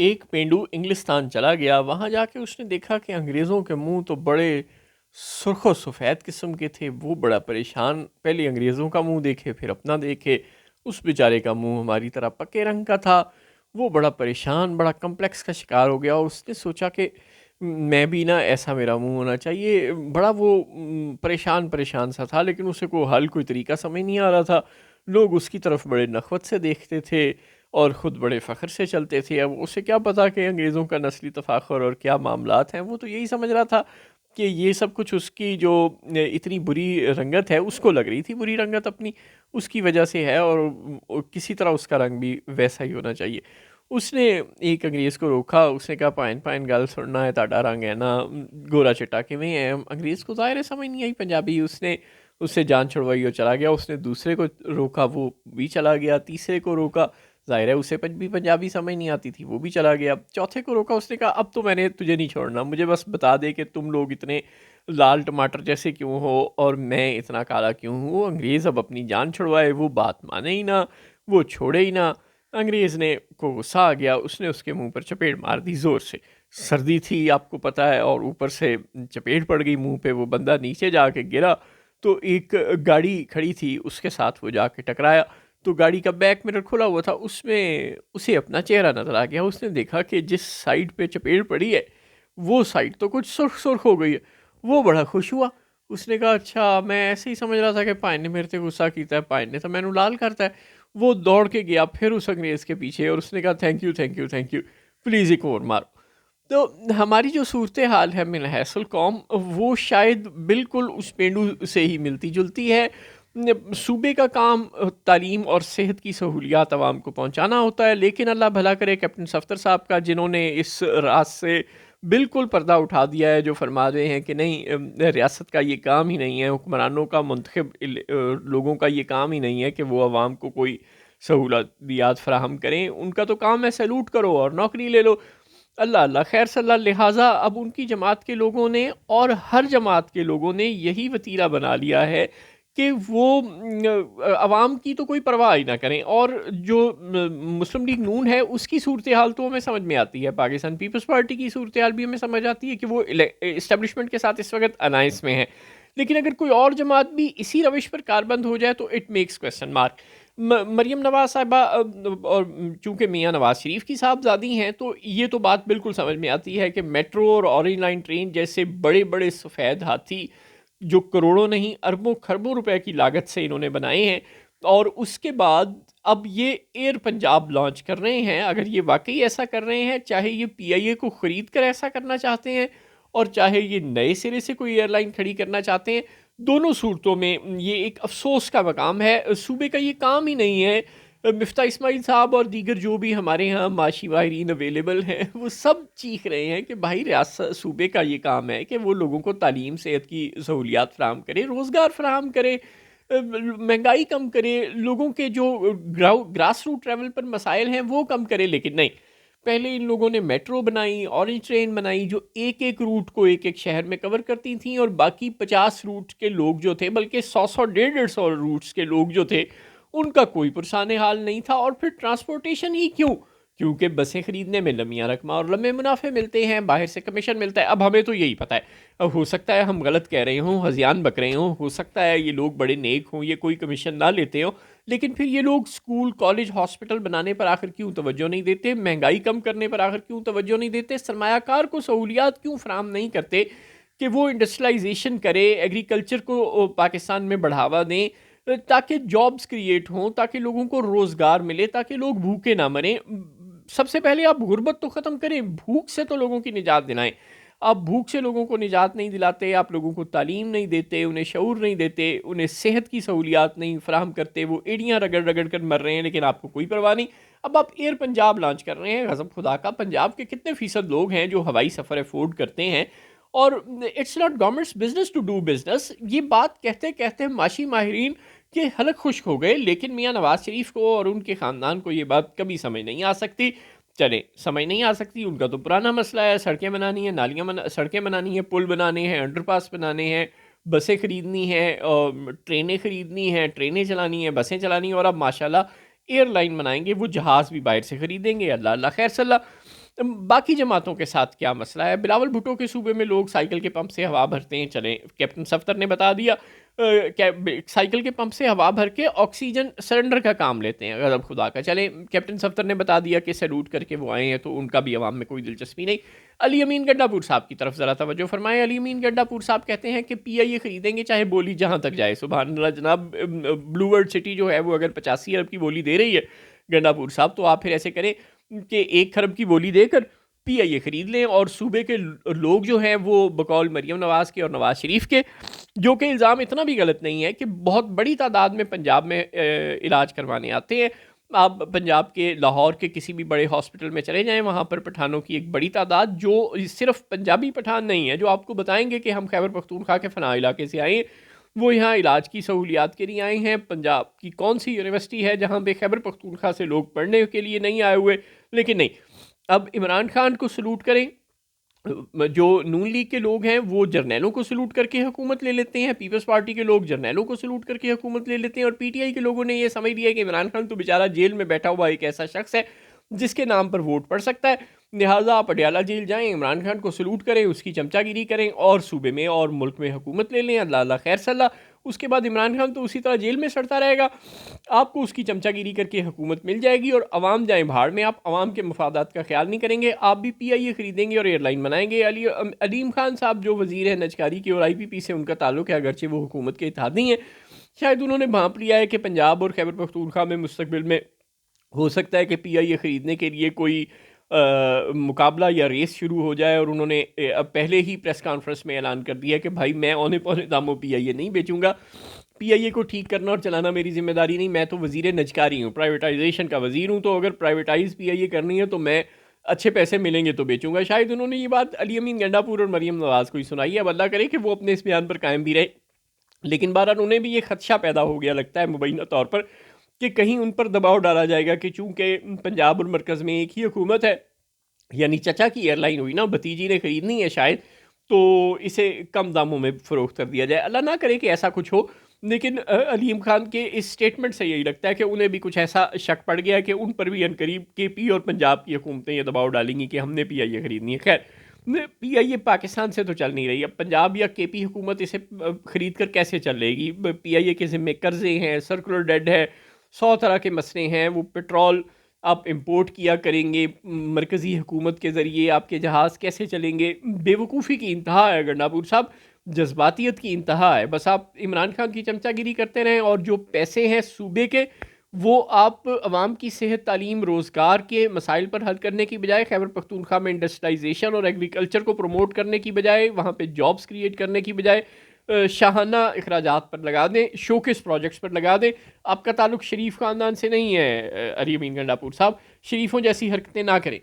ایک پینڈو انگلستان چلا گیا۔ وہاں جا کے اس نے دیکھا کہ انگریزوں کے منہ تو بڑے سرخ و سفید قسم کے تھے۔ وہ بڑا پریشان، پہلے انگریزوں کا منہ دیکھے پھر اپنا دیکھے۔ اس بیچارے کا منہ ہماری طرح پکے رنگ کا تھا۔ وہ بڑا پریشان، بڑا کمپلیکس کا شکار ہو گیا، اور اس نے سوچا کہ میں بھی نا ایسا میرا منہ ہونا چاہیے۔ بڑا وہ پریشان پریشان سا تھا، لیکن اسے کوئی حل کوئی طریقہ سمجھ نہیں آ رہا تھا۔ لوگ اس کی طرف بڑے نخوت سے دیکھتے تھے اور خود بڑے فخر سے چلتے تھے۔ اب اسے کیا پتا کہ انگریزوں کا نسلی تفاخر اور کیا معاملات ہیں۔ وہ تو یہی سمجھ رہا تھا کہ یہ سب کچھ اس کی جو اتنی بری رنگت ہے، اس کو لگ رہی تھی بری رنگت اپنی، اس کی وجہ سے ہے، اور کسی طرح اس کا رنگ بھی ویسا ہی ہونا چاہیے۔ اس نے ایک انگریز کو روکا، اس نے کہا پائن پائن گل سننا ہے، تاڑا رنگ ہے نا گورا چٹا کے میں ہے۔ انگریز کو ظاہر ہے سمجھ نہیں آئی پنجابی، اس نے اس سے جان چھڑوائی اور چلا گیا۔ اس نے دوسرے کو روکا، وہ بھی چلا گیا۔ تیسرے کو روکا، ظاہر ہے اسے بھی پنجابی سمجھ نہیں آتی تھی، وہ بھی چلا گیا۔ چوتھے کو روکا، اس نے کہا اب تو میں نے تجھے نہیں چھوڑنا، مجھے بس بتا دے کہ تم لوگ اتنے لال ٹماٹر جیسے کیوں ہو اور میں اتنا کالا کیوں ہوں۔ وہ انگریز اب اپنی جان چھڑوائے، وہ بات مانے ہی نہ، وہ چھوڑے ہی نہ۔ انگریز نے کو غصہ آ گیا، اس نے اس کے منہ پر چپیڑ مار دی زور سے۔ سردی تھی آپ کو پتہ ہے، اور اوپر سے چپیڑ پڑ گئی منہ پہ۔ وہ بندہ نیچے جا کے گرا تو ایک گاڑی کھڑی تھی اس کے ساتھ وہ جا کے ٹکرایا، تو گاڑی کا بیک مرر کھلا ہوا تھا، اس میں اسے اپنا چہرہ نظر آ گیا۔ اس نے دیکھا کہ جس سائڈ پہ چپیڑ پڑی ہے وہ سائڈ تو کچھ سرخ سرخ ہو گئی ہے۔ وہ بڑا خوش ہوا، اس نے کہا اچھا میں ایسے ہی سمجھ رہا تھا کہ پائن نے میرے سے غصہ کیتا ہے، پائن نے تو میں نو لال کرتا ہے۔ وہ دوڑ کے گیا پھر اس انگریز کے پیچھے، اور اس نے کہا thank you thank you thank you, please ایک اور مارو۔ تو ہماری جو صورتحال ہے من حیث القوم، وہ شاید بالکل اس پینڈو سے ہی ملتی جلتی ہے۔ صوبے کا کام تعلیم اور صحت کی سہولیات عوام کو پہنچانا ہوتا ہے، لیکن اللہ بھلا کرے کیپٹن صفدر صاحب کا، جنہوں نے اس راز سے بالکل پردہ اٹھا دیا ہے، جو فرما رہے ہیں کہ نہیں ریاست کا یہ کام ہی نہیں ہے، حکمرانوں کا منتخب لوگوں کا یہ کام ہی نہیں ہے کہ وہ عوام کو کوئی سہولیات فراہم کریں، ان کا تو کام ہے سیلوٹ کرو اور نوکری لے لو۔ اللہ اللہ خیر صلی اللہ۔ لہٰذا اب ان کی جماعت کے لوگوں نے اور ہر جماعت کے لوگوں نے یہی وتیرہ بنا لیا ہے کہ وہ عوام کی تو کوئی پرواہ ہی نہ کریں، اور جو مسلم لیگ نون ہے اس کی صورتحال تو ہمیں سمجھ میں آتی ہے، پاکستان پیپلز پارٹی کی صورتحال بھی ہمیں سمجھ آتی ہے کہ وہ اسٹیبلشمنٹ کے ساتھ اس وقت الائنس میں ہے، لیکن اگر کوئی اور جماعت بھی اسی روش پر کاربند ہو جائے تو it makes question mark. Maryam Nawaz صاحبہ اور چونکہ میاں نواز شریف کی صاحبزادی ہیں تو یہ تو بات بالکل سمجھ میں آتی ہے کہ میٹرو اور اورنج لائن ٹرین جیسے بڑے بڑے سفید ہاتھی جو کروڑوں نہیں اربوں خربوں روپے کی لاگت سے انہوں نے بنائے ہیں، اور اس کے بعد اب یہ ایئر پنجاب لانچ کر رہے ہیں۔ اگر یہ واقعی ایسا کر رہے ہیں، چاہے یہ پی آئی اے کو خرید کر ایسا کرنا چاہتے ہیں اور چاہے یہ نئے سرے سے کوئی ایئر لائن کھڑی کرنا چاہتے ہیں، دونوں صورتوں میں یہ ایک افسوس کا مقام ہے۔ صوبے کا یہ کام ہی نہیں ہے۔ مفتاح اسماعیل صاحب اور دیگر جو بھی ہمارے ہاں معاشی ماہرین اویلیبل ہیں، وہ سب چیخ رہے ہیں کہ بھائی ریاست صوبے کا یہ کام ہے کہ وہ لوگوں کو تعلیم صحت کی سہولیات فراہم کرے، روزگار فراہم کرے، مہنگائی کم کرے، لوگوں کے جو گراس روٹ ٹریول پر مسائل ہیں وہ کم کرے، لیکن نہیں۔ پہلے ان لوگوں نے میٹرو بنائی، اورنج ٹرین بنائی، جو ایک ایک روٹ کو ایک ایک شہر میں کور کرتی تھیں، اور باقی 50 روٹ کے لوگ جو تھے، بلکہ 100 150 روٹس کے لوگ جو تھے، ان کا کوئی پرسان حال نہیں تھا۔ اور پھر ٹرانسپورٹیشن ہی کیوں؟ کیونکہ بسیں خریدنے میں لمیاں رقمہ اور لمبے منافع ملتے ہیں، باہر سے کمیشن ملتا ہے۔ اب ہمیں تو یہی پتہ ہے، اب ہو سکتا ہے ہم غلط کہہ رہے ہوں، ہذیان بک رہے ہوں، ہو سکتا ہے یہ لوگ بڑے نیک ہوں، یہ کوئی کمیشن نہ لیتے ہوں، لیکن پھر یہ لوگ سکول کالج ہاسپٹل بنانے پر آخر کیوں توجہ نہیں دیتے؟ مہنگائی کم کرنے پر آخر کیوں توجہ نہیں دیتے؟ سرمایہ کار کو سہولیات کیوں فراہم نہیں کرتے کہ وہ انڈسٹریلائزیشن کرے، ایگریکلچر کو پاکستان میں بڑھاوا دیں، تاکہ جابز کریٹ ہوں، تاکہ لوگوں کو روزگار ملے، تاکہ لوگ بھوکے نہ مریں۔ سب سے پہلے آپ غربت تو ختم کریں، بھوک سے تو لوگوں کی نجات دلائیں۔ آپ بھوک سے لوگوں کو نجات نہیں دلاتے، آپ لوگوں کو تعلیم نہیں دیتے، انہیں شعور نہیں دیتے، انہیں صحت کی سہولیات نہیں فراہم کرتے، وہ ایڑیاں رگڑ رگڑ کر مر رہے ہیں، لیکن آپ کو کوئی پرواہ نہیں۔ اب آپ ایئر پنجاب لانچ کر رہے ہیں، غضب خدا کا، پنجاب کے کتنے فیصد لوگ ہیں جو ہوائی سفر افورڈ کرتے ہیں؟ اور it's not government's business to do business. یہ بات کہتے کہتے معاشی ماہرین کے حلق خشک ہو گئے، لیکن میاں نواز شریف کو اور ان کے خاندان کو یہ بات کبھی سمجھ نہیں آ سکتی۔ چلے سمجھ نہیں آ سکتی، ان کا تو پرانا مسئلہ ہے، سڑکیں بنانی ہیں، سڑکیں بنانی ہیں، پل بنانے ہیں، انڈر پاس بنانے ہیں، بسیں خریدنی ہیں، ٹرینیں خریدنی ہیں، ٹرینیں چلانی ہیں، بسیں چلانی ہیں، اور اب ماشاءاللہ ایئر لائن بنائیں گے، وہ جہاز بھی باہر سے خریدیں گے۔ اللہ اللہ خیر صلی اللہ۔ باقی جماعتوں کے ساتھ کیا مسئلہ ہے؟ بلاول بھٹو کے صوبے میں لوگ سائیکل کے پمپ سے ہوا بھرتے ہیں، چلیں کیپٹن صفدر نے بتا دیا سائیکل کے پمپ سے ہوا بھر کے آکسیجن سلنڈر کا کام لیتے ہیں، غضب خدا کا۔ چلیں کیپٹن صفدر نے بتا دیا کہ سیلوٹ کر کے وہ آئے ہیں، تو ان کا بھی عوام میں کوئی دلچسپی نہیں۔ علی امین گڈھا پور صاحب کی طرف ذرا توجہ فرمائیں۔ علی امین گڈھا پور صاحب کہتے ہیں کہ پی آئی اے خریدیں گے چاہے بولی جہاں تک جائے۔ سبحان اللہ جناب، بلو ورلڈ سٹی جو ہے وہ اگر 85 ارب کی بولی دے رہی ہے گڈھا پور صاحب، تو آپ پھر ایسے کریں کہ 1 کھرب کی بولی دے کر پی آئی اے خرید لیں، اور صوبے کے لوگ جو ہیں وہ بقول مریم نواز کے اور نواز شریف کے، جو کہ الزام اتنا بھی غلط نہیں ہے کہ بہت بڑی تعداد میں پنجاب میں علاج کروانے آتے ہیں۔ آپ پنجاب کے لاہور کے کسی بھی بڑے ہاسپٹل میں چلے جائیں، وہاں پر پٹھانوں کی ایک بڑی تعداد، جو صرف پنجابی پٹھان نہیں ہے، جو آپ کو بتائیں گے کہ ہم خیبر پختونخوا کے فلاں علاقے سے آئے ہیں، وہ یہاں علاج کی سہولیات کے لیے آئے ہیں۔ پنجاب کی کون سی یونیورسٹی ہے جہاں پہ خیبر پختونخوا سے لوگ پڑھنے کے لیے نہیں آئے ہوئے؟ لیکن نہیں، اب عمران خان کو سلوٹ کریں، جو نون لیگ کے لوگ ہیں وہ جرنیلوں کو سلوٹ کر کے حکومت لے لیتے ہیں، پیپلز پارٹی کے لوگ جرنیلوں کو سلوٹ کر کے حکومت لے لیتے ہیں، اور پی ٹی آئی کے لوگوں نے یہ سمجھ لیا کہ عمران خان تو بیچارہ جیل میں بیٹھا ہوا ایک ایسا شخص ہے جس کے نام پر ووٹ پڑ سکتا ہے، لہٰذا آپ پٹیالہ جیل جائیں، عمران خان کو سلوٹ کریں، اس کی چمچا گیری کریں، اور صوبے میں اور ملک میں حکومت لے لیں، اللہ اللہ خیر صلی اللہ۔ اس کے بعد عمران خان تو اسی طرح جیل میں سڑتا رہے گا، آپ کو اس کی چمچا گیری کر کے حکومت مل جائے گی، اور عوام جائیں بھاڑ میں، آپ عوام کے مفادات کا خیال نہیں کریں گے، آپ بھی پی آئی اے خریدیں گے اور ایئر لائن بنائیں گے۔ علیم خان صاحب جو وزیر ہیں نجکاری کے اور آئی پی پی سے ان کا تعلق ہے، اگرچہ وہ حکومت کے اتحاد نہیں ہیں، شاید انہوں نے بھانپ لیا ہے کہ پنجاب اور خیبر پختونخوا میں مستقبل میں ہو سکتا ہے کہ پی آئی اے خریدنے کے لیے کوئی مقابلہ یا ریس شروع ہو جائے، اور انہوں نے پہلے ہی پریس کانفرنس میں اعلان کر دیا کہ بھائی میں اونے پونے داموں پی آئی اے نہیں بیچوں گا، پی آئی اے کو ٹھیک کرنا اور چلانا میری ذمہ داری نہیں، میں تو وزیر نجکاری ہوں، پرائیویٹائزیشن کا وزیر ہوں، تو اگر پرائیویٹائز پی آئی اے کرنی ہے تو میں اچھے پیسے ملیں گے تو بیچوں گا۔ شاید انہوں نے یہ بات علی امین گنڈا پور اور مریم نواز کو ہی سنائی ہے، اب اللہ کرے کہ وہ اپنے اس بیان پر قائم بھی رہے، لیکن بہرحال انہیں بھی یہ خدشہ پیدا ہو گیا لگتا ہے مبینہ طور پر کہ کہیں ان پر دباؤ ڈالا جائے گا کہ چونکہ پنجاب اور مرکز میں ایک ہی حکومت ہے، یعنی چچا کی ایئر لائن ہوئی نا، بھتیجی نے خریدنی ہے شاید، تو اسے کم داموں میں فروخت کر دیا جائے، اللہ نہ کرے کہ ایسا کچھ ہو۔ لیکن علیم خان کے اس سٹیٹمنٹ سے یہی لگتا ہے کہ انہیں بھی کچھ ایسا شک پڑ گیا کہ ان پر بھی عنقریب کے پی اور پنجاب کی حکومتیں یہ دباؤ ڈالیں گی کہ ہم نے پی آئی اے خریدنی ہے۔ خیر، پی آئی اے پاکستان سے تو چل نہیں رہی، اب پنجاب یا کے پی حکومت اسے خرید کر کیسے چل رہے گی؟ پی آئی اے کے ذمے قرضے ہیں، سرکولر ڈیٹ ہے، 100 طرح کے مسئلے ہیں، وہ پیٹرول آپ امپورٹ کیا کریں گے مرکزی حکومت کے ذریعے، آپ کے جہاز کیسے چلیں گے؟ بے وقوفی کی انتہا ہے گنڈا پور صاحب، جذباتیت کی انتہا ہے، بس آپ عمران خان کی چمچا گیری کرتے رہیں، اور جو پیسے ہیں صوبے کے وہ آپ عوام کی صحت، تعلیم، روزگار کے مسائل پر حل کرنے کی بجائے، خیبر پختونخوا میں انڈسٹرائزیشن اور ایگریکلچر کو پروموٹ کرنے کی بجائے، وہاں پہ جابز کریٹ کرنے کی بجائے شاہانہ اخراجات پر لگا دیں، شوکیس پروجیکٹس پر لگا دیں۔ آپ کا تعلق شریف خاندان سے نہیں ہے علی امین گنڈا پور صاحب، شریفوں جیسی حرکتیں نہ کریں۔